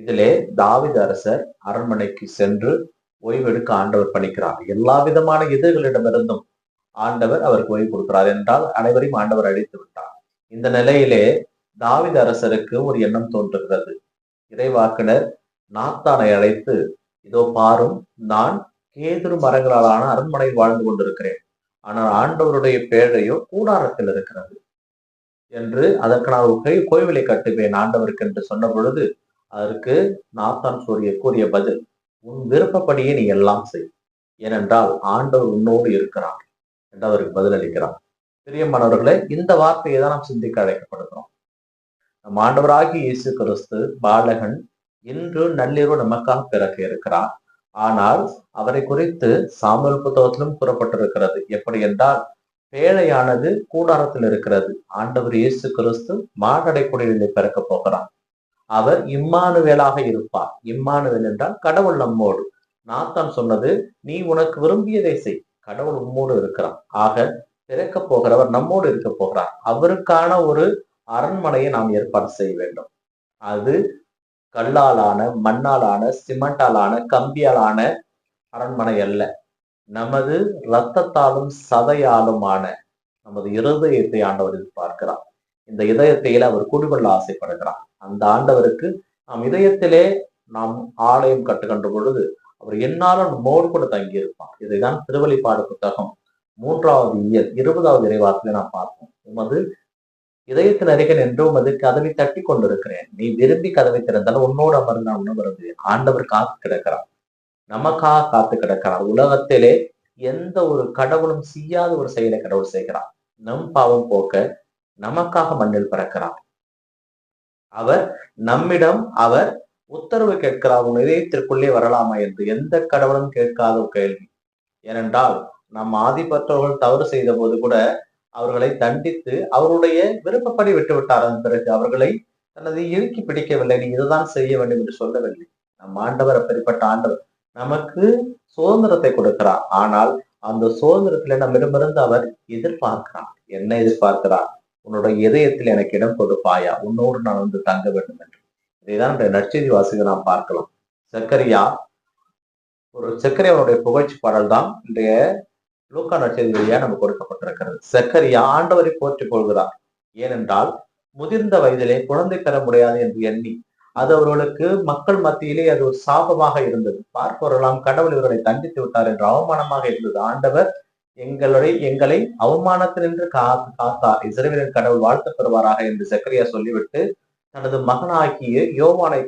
இதிலே தாவீது அரசர் அரண்மனைக்கு சென்று ஓய்வெடுக்க ஆண்டவர் பணிக்கிறார். எல்லா விதமான எதிரிகளிடமிருந்தும் ஆண்டவர் அவருக்கு ஓய்வு கொடுக்கிறார் என்றால் அனைவரையும் ஆண்டவர் அழித்து விட்டார். இந்த நிலையிலே தாவீது அரசருக்கு ஒரு எண்ணம் தோன்றுகிறது. இறைவாக்கினர் நாத்தானை அழைத்து, இதோ பாரும், நான் கேதுரு மரங்களாலான அரண்மனையில் வாழ்ந்து கொண்டிருக்கிறேன். ஆனால் ஆண்டவருடைய பேழையோ கூடாரத்தில் இருக்கிறது என்று, அதற்கு நான் ஒரு கோவிலை கட்டுவேன் ஆண்டவருக்கு என்று சொன்ன பொழுது, அதற்கு நாத்தான் கூறிய பதில், உன் விருப்பப்படியே நீ எல்லாம் செய், ஏனென்றால் ஆண்டவர் உன்னோடு இருக்கிறார் என்று அவருக்கு பதில் அளிக்கிறார். பிரியமானவர்களே, இந்த வார்த்தையை தான் நாம் சிந்திக்க அழைக்கப்படுகிறோம். நம் ஆண்டவராகிய இயேசு கிறிஸ்து பாலகன் இன்று நள்ளிரவு நமக்காக பிறக்க இருக்கிறார். ஆனால் அவரை குறித்து சாமுவேல் புத்தகத்திலும் கூறப்பட்டிருக்கிறது. எப்படி என்றால், பேழையானது கூடாரத்தில் இருக்கிறது. ஆண்டவர் இயேசு கிறிஸ்து மாடடை குடிலிலே பிறக்க போகிறார். அவர் இம்மானுவேலாக இருப்பார். இம்மானுவேல் என்றால் கடவுள் நம்மோடு. நாத்தான் சொன்னது, நீ உனக்கு விரும்பியதை செய், கடவுள் உம்மோடு இருக்கிறார். ஆக பிறக்க போகிறவர் நம்மோடு இருக்க போகிறார். அவருக்கான ஒரு அரண்மனையை நாம் ஏற்பாடு செய்ய வேண்டும். அது கல்லாலான, மண்ணாலான, சிமெண்டாலான, கம்பியாலான அரண்மனை அல்ல. நமது இரத்தத்தாலும் சதையாலுமான நமது இருதயத்தை ஆண்டவர் எதிர்பார்க்கிறார். இந்த இதயத்தையில அவர் குடிகொள்ள ஆசைப்படுகிறார். அந்த ஆண்டவருக்கு நாம் இதயத்திலே நாம் ஆலயம் கட்டுகின்ற பொழுது அவர் என்னாலும் நம்மோடு கூட தங்கியிருப்பார். இதைதான் திருவெளிப்பாடு புத்தகம் 3வது இயல் 20வது இறைவாக்கிலே நாம் பார்ப்போம். உமது இதயத்தில் அருகே நின்று உமது கதவை தட்டி கொண்டிருக்கிறேன். நீ விரும்பி கதவை திறந்தாலும் உன்னோடு அமர்ந்து நான் உணர்கிறேன். ஆண்டவர் காத்து கிடக்கிறார், நமக்காக காத்து கிடக்கிறார். உலகத்திலே எந்த ஒரு கடவுளும் செய்யாத ஒரு செயலை கடவுள் செய்கிறார். நம் பாவம் போக்க நமக்காக மண்ணில் பிறக்கிறார். அவர் உத்தரவு கேட்கிறார், உன் இதயத்திற்குள்ளே வரலாமா என்று. எந்த கடவுளும் கேட்காத ஒரு கேள்வி. ஏனென்றால் நம் ஆதிபற்றவர்கள் தவறு செய்த போது கூட அவர்களை தண்டித்து அவருடைய விருப்பப்படி விட்டுவிட்டார். அதன் பிறகு அவர்களை தனது இறுக்கி பிடிக்கவில்லை, நீ இதுதான் செய்ய வேண்டும் என்று சொல்லவில்லை. நம் ஆண்டவர் அப்படிப்பட்ட ஆண்டவர் நமக்கு சுதந்திரத்தை கொடுக்கிறார். ஆனால் அந்த சுதந்திரத்தில நம்மிடமிருந்து அவர் எதிர்பார்க்கிறார். என்ன எதிர்பார்க்கிறார்? உன்னுடைய இதயத்தில் எனக்கு இடம் கொடுப்பாயா, உன்னோடு நான் வந்து தங்க வேண்டும் என்று. இதைதான் இந்த நற்செய்தி வாசிக்க நாம் பார்க்கலாம். செக்கரியாவுடைய புகழ்ச்சி பாடல் தான் இன்றைய லூக்கா நற்செய்தி வழியா நமக்கு கொடுக்கப்பட்டிருக்கிறது. செக்கரியா ஆண்டவரை போற்றிக் கொள்கிறார். ஏனென்றால் முதிர்ந்த வயதிலே குழந்தை பெற முடியாது என்று எண்ணி, அது அவர்களுக்கு மக்கள் மத்தியிலே அது ஒரு சாபமாக இருந்தது. பார்ப்பவர்களாம் கடவுள் இவர்களை தண்டித்து விட்டார் என்று அவமானமாக இருந்தது. ஆண்டவர் எங்களை அவமானத்தினின்று காத்தார், இஸ்ரவேலின் கடவுள் வாழ்த்து பெறுவாராக என்று செக்கரியா சொல்லிவிட்டு தனது மகனாகிய யோவானை